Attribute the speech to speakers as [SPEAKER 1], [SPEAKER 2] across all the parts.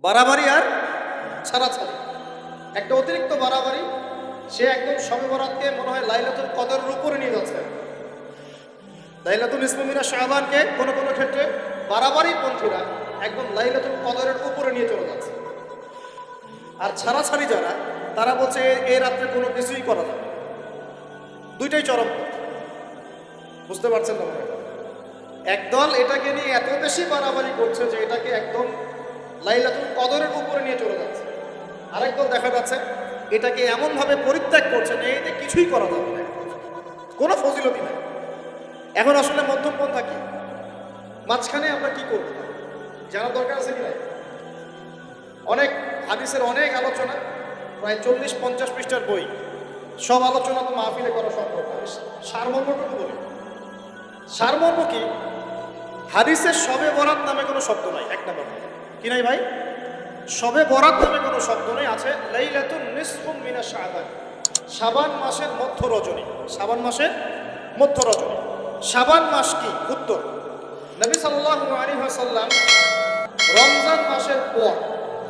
[SPEAKER 1] বাড়াবাড়ি আর ছাড়াছাড়ি, একটা অতিরিক্ত বাড়াবাড়ি। সে একদম শবে বরাতকে মনে হয় লাইলাতুল কদরের উপরে নিয়ে যাচ্ছে। লাইলাতুল নিসফু মিনাশ শাবানকে কোনো কোনো ক্ষেত্রে বাড়াবাড়ি পন্থীরা একদম লাইলাতুল কদরের উপরে নিয়ে চলে যাচ্ছে। আর ছাড়াছাড়ি যারা, তারা বলছে এই রাত্রে কোনো কিছুই করা যাবে। দুইটাই চরম পথ, বুঝতে পারছেন না? একদল এটাকে নিয়ে এত বেশি বাড়াবাড়ি করছে যে এটাকে একদম লাইলাতুল কদরের উপরে নিয়ে চলে যাচ্ছে। আরেক দল দেখা যাচ্ছে এটাকে এমনভাবে পরিত্যাগ করছে যে এতে কিছুই করা যাবে না, কোনো ফজিলতি নাই। এখন আসলে মধ্যম পন্থা কি? মাঝখানে আমরা কি করব জানার দরকার আছে কি নাই? অনেক হাদিসের অনেক আলোচনা, প্রায় 40-50 পৃষ্ঠার বই, সব আলোচনা তো মাহফিলে করা সম্ভব না। সারমর্মটুকু বলি। সারমর্ম কি? হাদিসের শবে বরাত নামে কোনো শব্দ নাই। এক নম্বর কি নাই ভাই? শবে বরাত নামে কোনো শব্দ নেই। আছে লাইলাতুন নিসফু মিনাশ শাবান, শাবান মাসের মধ্য রজনী। শাবান মাসের মধ্য রজনী। শাবান মাস কি? উত্তর, নবী সাল্লাল্লাহু আলাইহি ওয়াসাল্লাম রমজান মাসের পর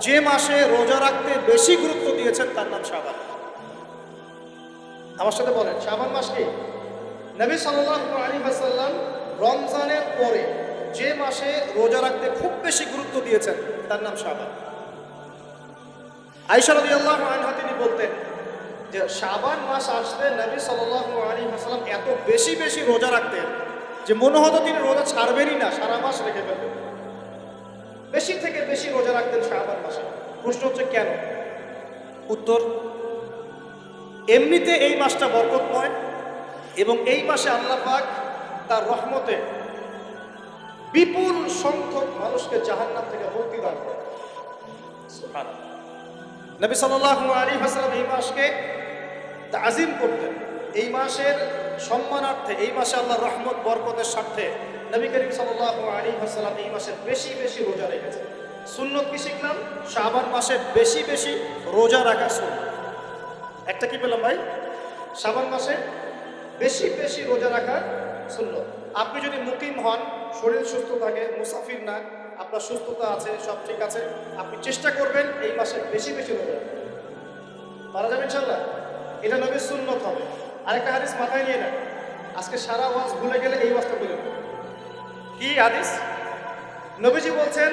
[SPEAKER 1] যে মাসে রোজা রাখতে বেশি গুরুত্ব দিয়েছেন তার নাম শাবান। আমার সাথে বলেন, শাবান মাস কি? নবী সাল্লাল্লাহু আলাইহি ওয়াসাল্লাম রমজানের পরে যে মাসে রোজা রাখতে খুব বেশি গুরুত্ব দিয়েছেন তার নাম শাবান। আয়েশা রাদিয়াল্লাহু আনহা তিনি বলতেন যে শাবান মাস আসলে নবী সাল্লাল্লাহু আলাইহি ওয়াসাল্লাম এত বেশি বেশি রোজা রাখতেন যে মনে হতো তিনি রোজা ছাড়বেনই না, সারা মাস রেখে ফেলবেন। বেশি থেকে বেশি রোজা রাখতেন শাবান মাসে। প্রশ্ন হচ্ছে কেন? উত্তর, এমনিতে এই মাসটা বরকতময় এবং এই মাসে আল্লাহ পাক তার রহমতে বিপুল সংখ্যক মানুষকে জাহান্নাম থেকে মুক্তি দান করেন। সুবহানাল্লাহ। নবী সাল্লাল্লাহু আলাইহি ওয়াসাল্লাম এই মাসকে তাজিম করতেন। এই মাসের সম্মানার্থে, এই মাসে আল্লাহর রহমত বরকতের স্বার্থে নবী করিম সাল্লাল্লাহু আলাইহি ওয়াসাল্লাম এই মাসে বেশি বেশি রোজা রেখেছেন। সুন্নত কি শিখলাম? শাবান মাসে বেশি বেশি রোজা রাখা সুন্নাত। একটা কি পেলাম ভাই? শাবান মাসে বেশি বেশি রোজা রাখা সুন্নাত। আপনি যদি মুকিম হন, শরীর সুস্থ থাকে, মুসাফির না, আপনার সুস্থতা আছে, সব ঠিক আছে, আপনি চেষ্টা করবেন এই মাসে বেশি বেশি রোজা রাখতে। পারা যাবে ইনশাআল্লাহ। এটা নবীর সুন্নত হবে। আরেকটা হাদিস মাথায় নিয়ে নেন, আজকে সারা ওয়াজ ভুলে গেলে এই ওয়াজটা বলে নেন। কি হাদিস? নবীজি বলছেন,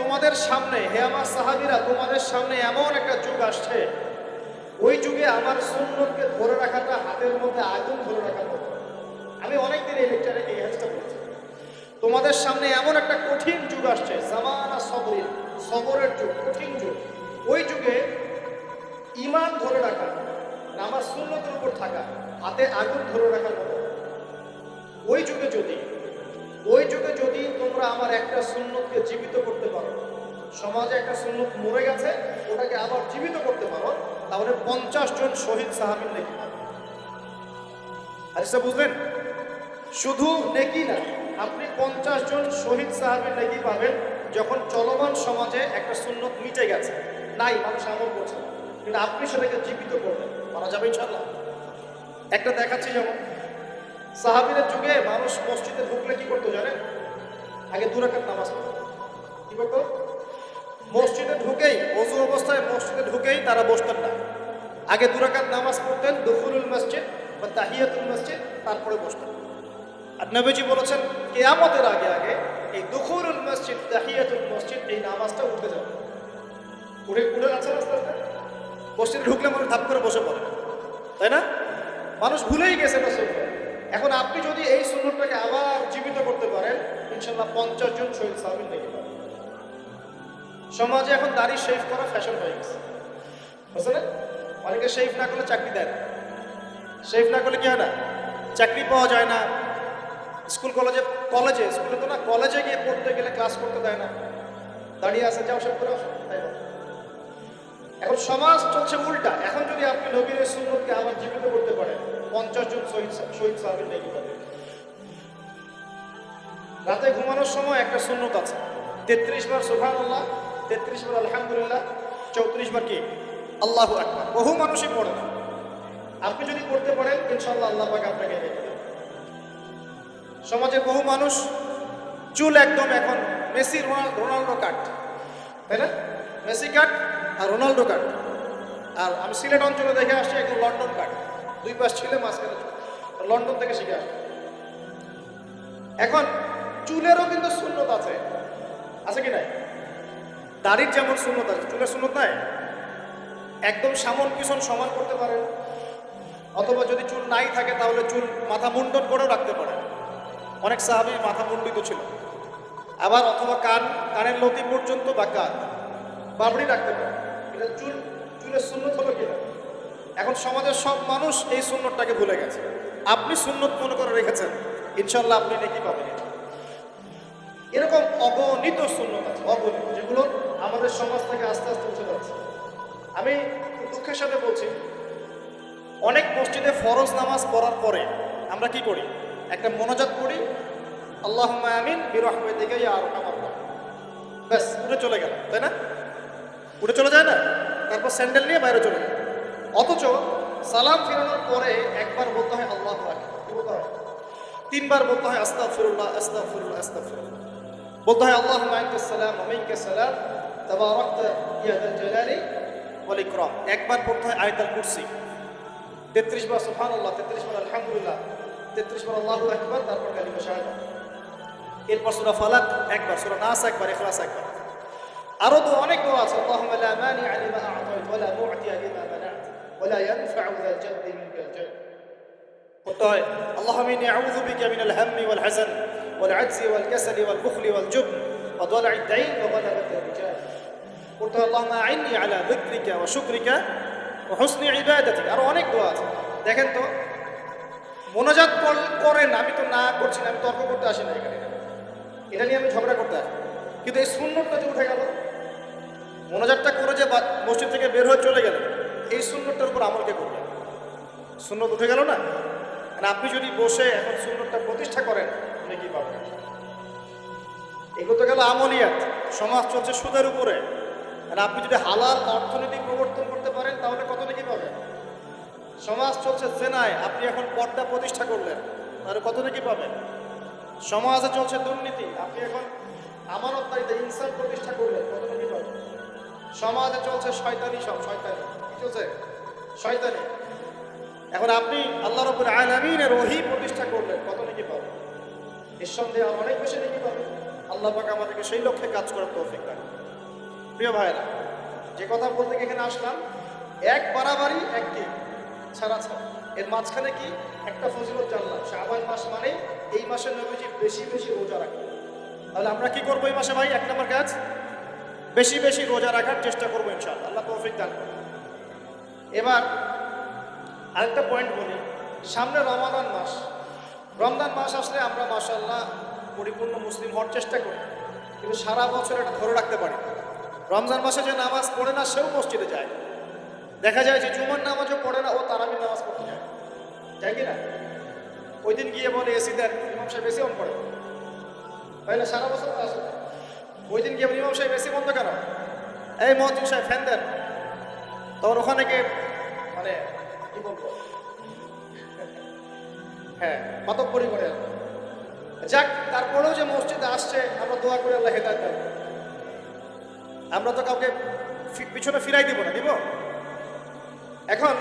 [SPEAKER 1] তোমাদের সামনে, হে আমার সাহাবীরা, তোমাদের সামনে এমন একটা যুগ আসছে, ওই যুগে আমার সুন্নতকে ধরে রাখাটা হাতের মধ্যে আগুন ধরে রাখার মতো। আমি অনেকদিন এই লেকচারে এই হাদিসটা বলছি। তোমাদের সামনে এমন একটা কঠিন যুগ আসছে, জামানা সবরিন, সবরের যুগ, কঠিন যুগ। ওই যুগে ঈমান ধরে রাখা, নামাজ সুন্নতের উপর থাকা, হাতে আগুন ধরে রাখার মতো। ওই যুগে যদি তোমরা আমার একটা সুন্নতকে জীবিত করতে পারো, সমাজে একটা সুন্নত মরে গেছে, ওটাকে আবার জীবিত করতে পারো, তাহলে 50 জন শহীদ সাহাবীর নেকি পাবে। আচ্ছা বুঝলেন? শুধু নেকি না, আপনি 50 জন শহীদ সাহাবীর নেকি পাবেন যখন চলমান সমাজে একটা সুন্নত মিটে গেছে, নাই, মানুষ আমল করছে না, কিন্তু আপনি সেটাকে জীবিত করবেন। পারা যাবে ইনশাআল্লাহ। একটা দেখাচ্ছি, যেমন সাহাবীদের যুগে মানুষ মসজিদে ঢুকলে কি করতো জানেন? আগে 2 রাকাত নামাজ পড়তো। কি করতো? মসজিদে ঢুকেই, ওযু অবস্থায় মসজিদে ঢুকেই তারা বসতেন না। আগে 2 রাকাত নামাজ পড়তেন, দুখুলুল মসজিদ বা তাহিয়াতুল মসজিদ, তারপরে বসতেন। আর নবীজি বলেছেন কিয়ামতের আগে আগে এই দুখুলুল মসজিদ, তাহিয়াতুল মসজিদ, এই নামাজটা উঠে যাবে। উঠে যাচ্ছে আস্তে আস্তে। মসজিদে ঢুকলে মানুষ ধাপ করে বসে পড়ে, তাই না? মানুষ ভুলেই গেছে না সুন্নত। এখন আপনি যদি এই সুন্নতটাকে আবার জীবিত করতে পারেন, ইনশাআল্লাহ 50 জন শহীদ সাহাবীর নেকি পাবেন। সমাজে এখন দাড়ি শেভ করা ফ্যাশন হয়ে গেছে, বুঝছেন না? অনেকে শেভ না করলে চাকরি দেয় না। শেভ না করলে কি হয় না? চাকরি পাওয়া যায় না। স্কুলে তো না, কলেজে গিয়ে পড়তে গেলে ক্লাস করতে দেয় না। দাঁড়িয়ে আছে, যাও সব করে আসো, তাই না? এখন সমাজ চলছে উল্টা। এখন যদি আপনি নবীর সুন্নতকে আবার জীবিত করতে পারেন, 50 জন শহীদ সাহাবীর নেকি পাবেন। রাতে ঘুমানোর সময় একটা সুন্নত আছে, 33 বার সুবহানাল্লাহ, 33 বার আলহামদুলিল্লাহ, 34 বার কি আল্লাহু আকবার। বহু মানুষই পড়ে না। আপনি যদি পড়তে পারেন, ইনশাআল্লাহ আল্লাহ পাক আপনাকে রেখে দেবেন। সমাজে বহু মানুষ চুল একদম এখন মেসি রোনাল্ডো কাট, তাই না? মেসি কাট আর রোনাল্ডো কাট। আর আমি সিলেট অঞ্চলে দেখে আসছি একদম লন্ডন কাট, দুই পাশ ছিলে মাঝখানে লন্ডন থেকে শিখে আসছি। এখন চুলেরও কিন্তু সুন্নত আছে, আছে কি নাই? দাড়ির যেমন সুন্নত আছে, চুলের সুন্নত নাই। একদম সামন পিছন সমান করতে পারে, অথবা যদি চুল নাই থাকে তাহলে চুল মাথা মুন্ডন করেও রাখতে পারে। অনেক সাহাবী মাথা মুন্ডিত ছিল। আবার অথবা কানের লতি পর্যন্ত বা কাঁধ বাবড়ি রাখতে পারে। এটা চুলের সুন্নত হলো কিনা? এখন সমাজের সব মানুষ এই সুন্নতটাকে ভুলে গেছে। আপনি সুন্নত মনে করে রেখেছেন, ইনশাল্লাহ আপনি নেকি পাবেন। এরকম অগণিত সুন্নত আছে, অগণিত, যেগুলো আমাদের সমাজ থেকে আস্তে আস্তে উঠে যাচ্ছে। আমি দুঃখের সাথে বলছি, অনেক মসজিদে ফরজ নামাজ পড়ার পরে আমরা কি করি? একটা মোনাজাত করি, আল্লাহুম্মা আমিন বিরহমাতিকা ইয়া আরহামার রাহিমিন, ব্যাস উঠে চলে গেল, তাই না? উঠে চলে যায় না? তারপর স্যান্ডেল নিয়ে বাইরে চলে যায়। অথচ সালাম ফিরানোর পরে একবার বলতে হয় আল্লাহু আকবার, কি বলতে হয়? তিনবার বলতে হয় আস্তাগফিরুল্লাহ আস্তাগফিরুল্লাহ আস্তাগফিরুল্লাহ, বলতে হয় আল্লাহুম্মা আনতাস সালাম ওয়া মিনকাস সালাম তাবারাকতা ইয়া যাল জালালি ওয়াল ইকরাম। একবার পড়তে হয় আয়াতুল কুরসি, 33 বার সুবহানাল্লাহ, 33 বার আলহামদুলিল্লাহ, 33 বার আল্লাহু আকবার, তারপর কালিমা শাহাদাত। এরপর সূরা ফালাক একবার, সূরা নাস একবার, ইখলাস একবার। আরো তো অনেক দোয়া আছে, আল্লাহুম্মা লা মানিআ লিমা আ'তাইত ওয়া লা মু'তিয়া লিমা মানা'ত ওয়া লা ইয়ানফা'ু যাল জাদ্দি মিনকাল জাদ। পড়তে হয় আল্লাহুম্মা ইন্নী আউযু বিকা মিনাল হাম্মি ওয়াল হাযান ওয়াল আজজি ওয়াল কাসালি ওয়াল বুখলি ওয়াল জুবন ওয়া দালা'id দাইন ওয়া গালাবাতির রিজাল। পড়তে হয় আল্লাহুম্মা আ'ইন্নী আলা যিকরিকা ওয়া শুকরিকা ওয়া হুসনি ইবাদাতিক। আরো অনেক দোয়া আছে। দেখেন তো, মোনাজাত করেন, আমি তো না করছি না, আমি তর্ক করতে আসি না এখানে, এটা নিয়ে আমি ঝগড়া করতে আসি। কিন্তু এই সুন্নতটা যে উঠে গেল, মোনাজাতটা করে যে মসজিদ থেকে বের হয়ে চলে গেল, এই সুন্নতটার উপর আমল কে করবে? সুন্নত উঠে গেল না? মানে আপনি যদি বসে এখন সুন্নতটা প্রতিষ্ঠা করেন, আপনি কি পাবেন? এগুলো তো গেল আমলিয়াত। সমাজ চলছে সুদের উপরে, মানে আপনি যদি হালাল অর্থনীতি প্রবর্তন করতে পারেন তাহলে কত নাকি পাবেন? সমাজ চলছে জেনায়, আপনি এখন পর্দা প্রতিষ্ঠা করলেন, তাহলে কত নাকি পাবেন? সমাজে চলছে দুর্নীতি, আপনি এখন আমানতদারিতে ইনসাফ প্রতিষ্ঠা করলেন, কত নাকি পাবেন? সমাজে চলছে শয়তানি, সব শয়তানি, কি চলছে? শয়তানি। এখন আপনি আল্লাহ রাব্বুল আলামিনের ওহী প্রতিষ্ঠা করলেন, কত নাকি পাবেন? নিঃসন্দেহে অনেক বেশি নাকি পাবেন। আল্লাহ পাক আমাদেরকে সেই লক্ষ্যে কাজ করার তৌফিক দান। প্রিয় ভাইরা, যে কথা বলতে এখানে আসলাম, এক বাড়াবাড়ি একটি ছাড়া ছাড়া, এর মাঝখানে কি একটা ফজিলত জানলাম, শাবান মাস মানে এই মাসে নবীজি বেশি বেশি রোজা রাখেন। তাহলে আমরা কি করবো এই মাসে ভাই? এক নম্বর কাজ, বেশি বেশি রোজা রাখার চেষ্টা করবো ইনশাআল্লাহ, আল্লাহ তৌফিক দান করুন। এবার আরেকটা পয়েন্ট বলি, সামনে রমাদান মাস। রমজান মাস আসলে আমরা মাশাআল্লাহ পরিপূর্ণ মুসলিম হওয়ার চেষ্টা করি, কিন্তু সারা বছর এটা ধরে রাখতে পারি। রমজান মাসে যে নামাজ পড়ে না সেও মসজিদে যায়। দেখা যায় যে জুমার নামাজও পড়ে না, ও তারাবির নামাজ পড়তে যায়, যায় কি না? ওই দিন গিয়ে বলে এসি দেন, ইমাম সাহেব এসি অন করে, তাই না? সারা বছর আসে, ওই দিন গিয়ে ইমাম সাহেব এসি বন্ধ কেন? এই মুয়াজ্জিন সাহেব ফ্যান দেন। তখন ওখানে গিয়ে মানে কি বলবো, হ্যাঁ মাতব্বরি করে। যাক, তারপরেও যে মসজিদে আসছে আমরা দোয়া করে আল্লাহ হেদায়েত দেন। আমরা তো কাউকে পিছনে ফিরাই দিব না, দিব? এখন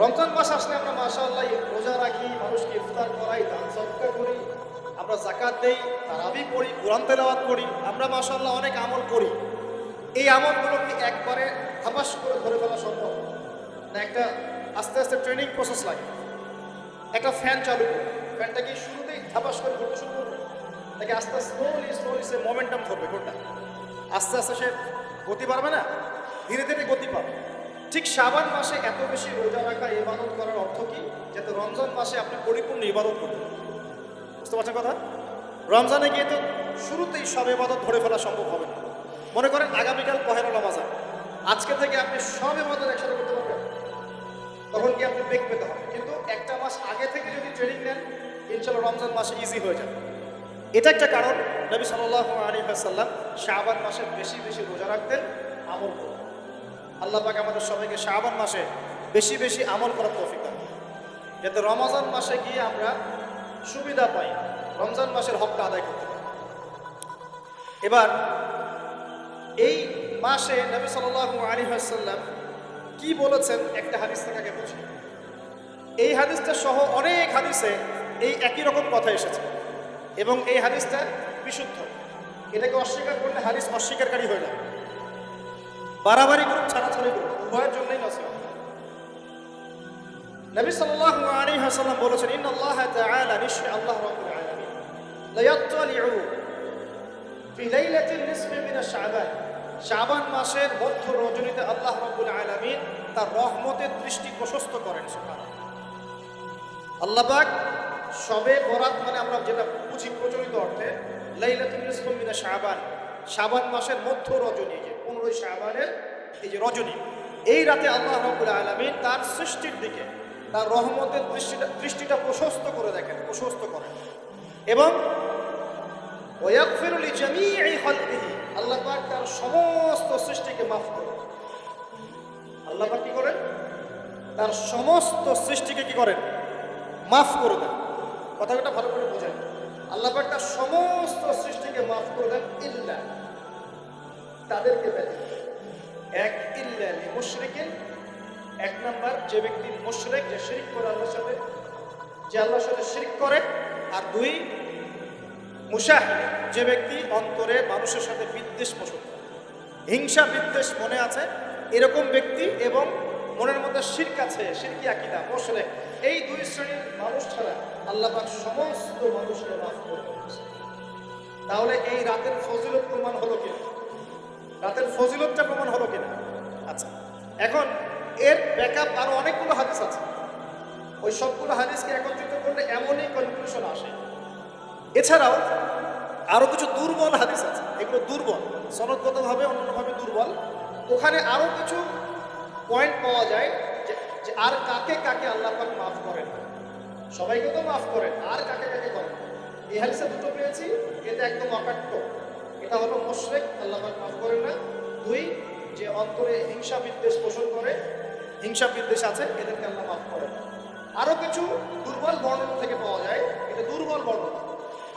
[SPEAKER 1] রমজান মাস আসলে আমরা মাশাআল্লাহ রোজা রাখি, মানুষকে ইফতার করাই, দান সদকা করি, আমরা যাকাত দেই, তারাবি পড়ি, কোরআন তেলাওয়াত করি, আমরা মাশাআল্লাহ অনেক আমল করি। এই আমলগুলো কি একবারে হাবাস করে ধরে ফেলা সম্ভব না? একটা আস্তে আস্তে ট্রেনিং প্রসেস লাগে। একটা ফ্যান চালু করে, ফ্যানটা কি শুরুতেই হাবাস করে ঘুরতে শুরু করবে নাকি আস্তে আস্তে স্লোলি সে মোমেন্টাম ধরবে? কোনটা? আস্তে আস্তে সে গতি পারবে না, ধীরে ধীরে গতি পাবে। ঠিক শাবান মাসে এত বেশি রোজা রাখা, ইবাদত করার অর্থ কি? যাতে রমজান মাসে আপনি পরিপূর্ণ ইবাদত করতে পারেন। বুঝতে পারছেন কথা? রমজানে গিয়ে তো শুরুতেই সব ইবাদত ধরে ফেলা সম্ভব হবে না। মনে করেন আগামীকাল পহেলা রমাজান, আজকে থেকে আপনি সব ইবাদত একসাথে করতে পারবেন, তখন কি আপনি বেগ পেতে হবে। কিন্তু একটা মাস আগে থেকে যদি ট্রেনিং নেন, ইনশাআল্লাহ রমজান মাসে ইজি হয়ে যাবে। এটা একটা কারণ নবী সাল্লাল্লাহু আলাইহি ওয়াসাল্লাম শাবান মাসে বেশি বেশি রোজা রাখতেন, আমল করতেন। আল্লাহ পাক আমাদের সবাইকে শাবান মাসে বেশি বেশি আমল করার তৌফিক দান, যাতে রমজান মাসে গিয়ে আমরা সুবিধা পাই, রমজান মাসের হকটা আদায় করতে পারি। এবার এই মাসে নবী সাল্লাল্লাহু আলাইহি ওয়াসাল্লাম কি বলেছেন একটা হাদিস থেকে আগে বুঝি। এই হাদিসটা সহ অনেক হাদিসে এই একই রকম কথা এসেছে এবং এই হাদিসটা বিশুদ্ধ। এটাকে অস্বীকার করলে হাদিস অস্বীকারী হয়ে যাবে। বাড়াবাড়ি করুন, ছাড়াছাড়ি করুন, উভয়ের জন্যই নসিহত। নবী সাল্লাল্লাহু আলাইহি ওয়াসাল্লাম বলেছেন, ইন্নাল্লাহা তাআলা, নিশ্চয়ই আল্লাহ রাব্বুল আলামিন, লা ইয়াত্তালিউ ফি লাইলাতিন নিসফি মিন শাবান, শাবান মাসের মধ্য রজনীতে আল্লাহ রাব্বুল আলামিন তার রহমতের দৃষ্টি প্রশস্ত করেন। সুবহানাল্লাহ। আল্লাহ পাক শবে বরাত মানে আমরা যেটা বুঝি প্রচলিত অর্থে লাইলাতুন নিসফি মিন শাবান, শাবান মাসের মধ্য রজনী, যে 15 শাবানের এই যে রজনী, এই রাতে আল্লাহ রাব্বুল আলামিন তার সৃষ্টির দিকে তার রহমতের দৃষ্টিটা প্রশস্ত করে দেখেন, প্রশস্ত করেন। এবং ওয়াগফিরু লিজামিই খালকিহি, আল্লাহ পাক তার সমস্ত সৃষ্টিকে মাফ করেন। আল্লাহ পাক কি করেন? তার সমস্ত সৃষ্টিকে কি করেন? মাফ করে দেন। কথাটা ভালো করে বোঝেন। আল্লাহ পাক তার সমস্ত সৃষ্টিকে মাফ করে দেন, ইল্লা, তাদেরকে ব্যতীত। এক, ইল্লা লিমুশরিকিন, এক নাম্বার যে ব্যক্তি মুশরিক, যে শিরক করে আল্লাহর সাথে, যে আল্লাহর সাথে শিরক করে। আর দুই, মুশাহিদ, যে ব্যক্তি অন্তরে মানুষের সাথে বিদ্বেষ পোষণ করে, হিংসা বিদ্বেষ মনে আছে এরকম ব্যক্তি, এবং মনের মধ্যে শিরক আছে, শিরকি আকীদা, মুশরিক, এই দুই শ্রেণীর মানুষ ছাড়া আল্লাহ পাক সমস্ত মানুষকে মাফ করে দিয়েছেন। তাহলে এই রাতের ফজিলত প্রমাণ হলো কিনা? রাতের ফজিলতটা প্রমাণ হলো কিনা? আচ্ছা, এখন এর ব্যাকআপ আরো অনেকগুলো হাদিস আছে। ওই সবগুলো হাদিসকে একত্রিত করলে এমনই কনক্লুশন আসে। এছাড়াও আরো কিছু দুর্বল হাদিস আছে, এগুলো দুর্বল, সনদগতভাবে অন্যভাবে দুর্বল। ওখানে আরো কিছু পয়েন্ট পাওয়া যায় যে আর কাকে কাকে আল্লাহ পাক মাফ করেন। সবাইকে তো মাফ করেন, আর কাকে কাকে করেন। এই হাদিসে দুটো পেয়েছি, এটা একদম অকাট্য। এটা হলো মুশরিক, আল্লাহ পাক মাফ করেন না। দুই, যে অন্তরে হিংসা বিদ্বেষ পোষণ করে, হিংসা বিদ্বেষ আছে, এদেরকে আল্লাহ মাফ করেন। আরো কিছু দুর্বল বর্ণনা থেকে পাওয়া যায়, এটা দুর্বল বর্ণনা,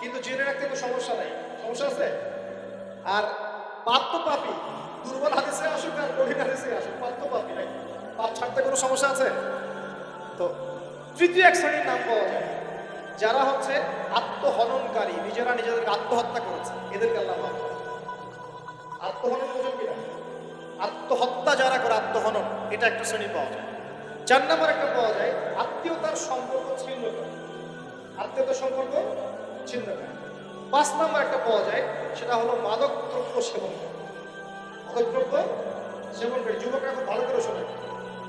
[SPEAKER 1] কিন্তু জেনে রাখতে তো সমস্যা নাই। সমস্যা আছে? আর পাপ তো পাপি, দুর্বল হাদিসে আসুক আর কঠিন হাদিসে আসুক, পাপ তো পাপি, নাকি পাপ ছাড়তে কোনো সমস্যা আছে? তো তৃতীয় এক শ্রেণীর নাম পাওয়া যায়, যারা হচ্ছে আত্মহননকারী, নিজেরা নিজেদেরকে আত্মহত্যা করেছে, এদেরকে আল্লাহ মাফ করেন। আত্মহনন বোঝেন কিনা? আত্মহত্যা যারা করে, আত্মহনন, এটা একটা শ্রেণী পাওয়া যায়। 4 নম্বর একটা পাওয়া যায় আত্মীয়তার সম্পর্ক ছিন্ন করে, আত্মীয়তার সম্পর্ক ছিন্ন করে। 5 নম্বর একটা পাওয়া যায়, সেটা হলো মাদক দ্রব্য সেবন করে। মাদক দ্রব্য সেবনকারী, যুবকরা খুব ভালো করে শোনেন,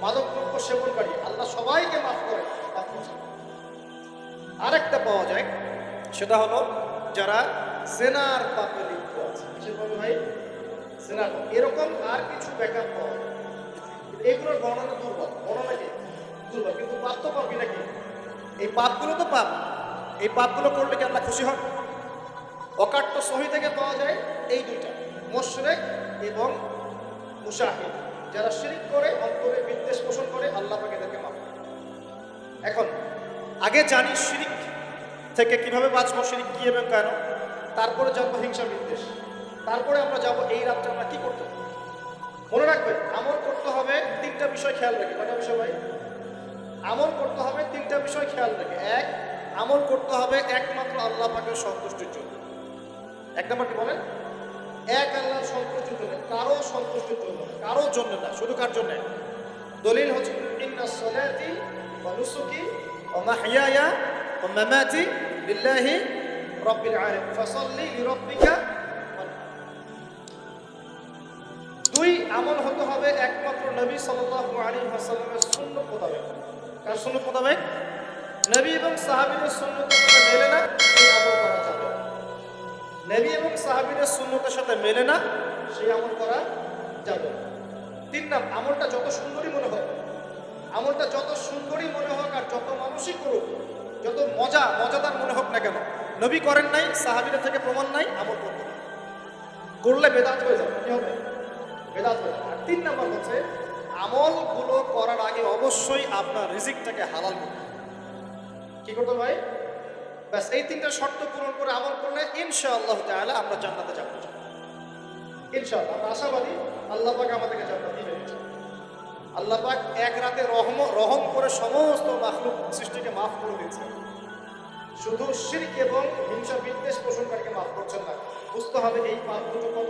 [SPEAKER 1] মাদক দ্রব্য সেবনকারী আল্লাহ সবাইকে মাফ করে। আরেকটা পাওয়া যায়, সেটা হলো যারা জেনার পাপে লিপ্ত আছে। কিসের পাপে ভাই? জেনার পাপ। এরকম আর কিছু ব্যাকআপ পাওয়া যায়। এগুলোর বর্ণনা দুর্বল, বর্ণনা কি দুর্বল, কিন্তু পাপ তো পাপই নাকি? এই পাপগুলো তো পাপ, এই পাপগুলো করলে কি আল্লাহ খুশি হন? অকাট্য সহি থেকে পাওয়া যায় এই দুইটা, মুশরিক এবং মুশাহিদ, যারা শিরক করে, অন্তরে বিদ্বেষ পোষণ করে, আল্লাহ পাক এদেরকে মাফ করেন। এখন আগে জানি শিরক থেকে কিভাবে বাঁচবো, শিরক কি এবং কেন, তারপরে জানবো হিংসা বিদ্বেষ, তারপরে আমরা যাবো এই রাত্রে আমরা কি করতে হবে। মনে রাখবেন, আমল করতে হবে 3টা বিষয় খেয়াল রেখে। কয়টা বিষয় ভাই? আমল করতে হবে 3টা বিষয় খেয়াল রেখে। এক, আমল করতে হবে একমাত্র আল্লাহ পাকের সন্তুষ্টির জন্য। 1 নম্বর কি বলেন? এক, আল্লাহর সন্তুষ্টির জন্য, কারো সন্তুষ্টির জন্য, কারোর জন্য না। শুধু কার জন্য? দলিল হচ্ছে ইন্না সলাতি ওয়া নুসুকি ওয়া মাহইয়ায়া ওয়া মামাতি লিল্লাহি রাব্বিল আলামিন ফাসাল্লি লিরাব্বিকা। 2, আমল হতে হবে একমাত্র নবী সাল্লাল্লাহু আলাইহি ওয়াসাল্লামের সুন্নাত মোতাবেক। কার সুন্নাত মোতাবেক? নবী এবং সাহাবীদের সুন্নতের সাথে মেলে না, এই আমল করা যাবে না। নবী এবং সাহাবীদের সুন্নতের সাথে মেলে না, সেই আমল করা যাবে না। 3 নাম্বার, আমলটা যত সুন্দরই মনে হোক, আমলটা যত সুন্দরই মনে হোক আর যত মানুষই করুক, যত মজাদার মনে হোক না কেন, নবী করেন নাই, সাহাবীদের থেকে প্রমাণ নাই, আমল করতে না। করলে বেদাত হয়ে যাবে। কি হবে? বেদাত হয়ে যাবে। আর 3 নাম্বার হচ্ছে, আমলগুলো করার আগে অবশ্যই আপনার রিজিকটাকে হালাল করতে হবে। কি করতে ভাই? ব্যাস এই 3টা শর্ত পূরণ করে আমল করলে ইনশাআল্লাহ তাআলা আমরা জান্নাতে যাব। ইনশাআল্লাহ আমরা আশাবাদী আল্লাহ পাক আমাদেরকে জান্নাত দিবেন ইনশাআল্লাহ। আল্লাহ পাক এক রাতে রহম করে সমস্ত মাখলুক সৃষ্টিকে মাফ করে দিচ্ছেন, শুধু শিরক এবং হিংসা বিদ্বেষ পোষণকারীকে মাফ করছেন না। বুঝতে হবে এই পাপ দুটো কত